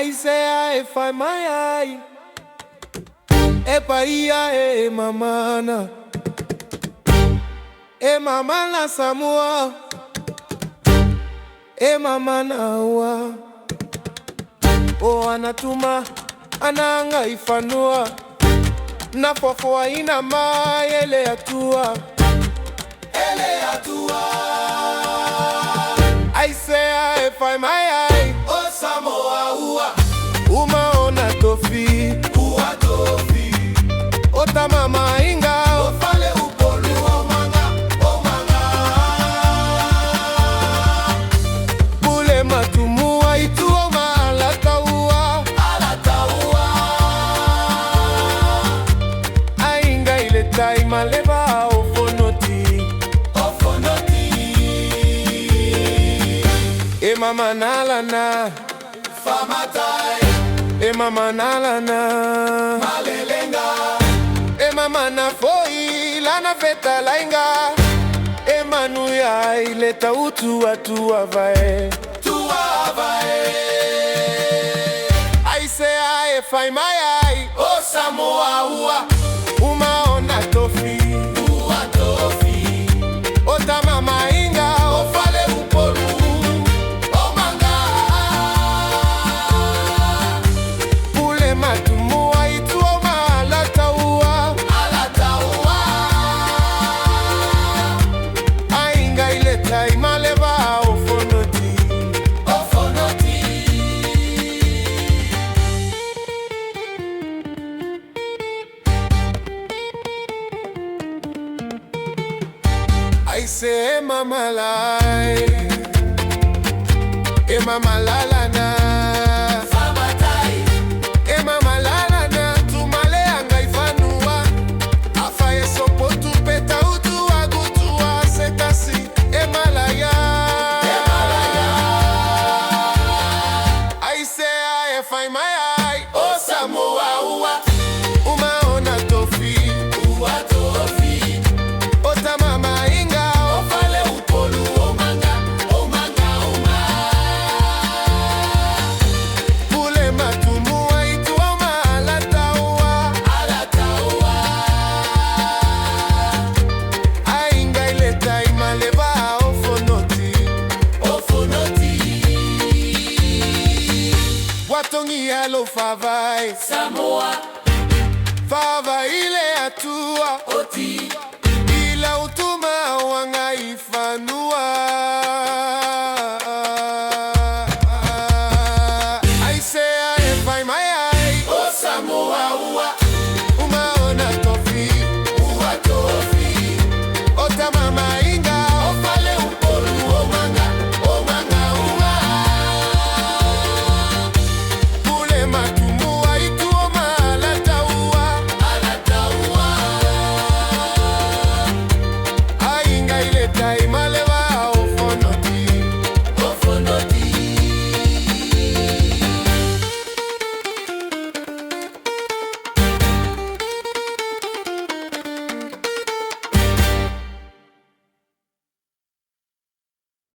I say I find my eye. Epa ia mamana. Mamana Samoa. Mamana wa. O anatuma ananga ifanua. Na fofo ina ma ele atua. Ele atua. I say I find my eye. O Samoa ua. Umaona tofi. Ua tofi. Ota mama inga. Ofale upolu omanga. Omanga. Bule matumua itu oma alata ua. Alata ua. Ainga ile taima leva ofonoti. Ofonoti. Mama nalana. Famatai. Mama nalana. Malelenga. Mama na foi lana feta lainga. Manuya ileta utu atu avae. Tu avae. I say I find my eye. O Samoa ua. Umaona tofi. Ua tofi. Ota mama inga. Ofale upolu. Omanga. Pule matumua itu oma alata ua. Alata ua. Ainga ileta imaleva ofonoti. Ofonoti. I say mama lai. Mama lalana. Famatai. Mama lalana. Tumale anga ifanua. Afaye sopo tupeta utu agutua setasi. Malaya. Malaya. I say I find my eye. O Samoa ua. Umaona tofi. Ua tofi. Ota mama inga. Ofale upolu omanga. Omanga oma. Pule matumua itu oma alata ua. Alata ua. Ainga ileta imaleva ofonoti. Ofonoti. Watongi alo favai. Samoa. Fava ile atua. Oti. Ila utuma wanga ifanua.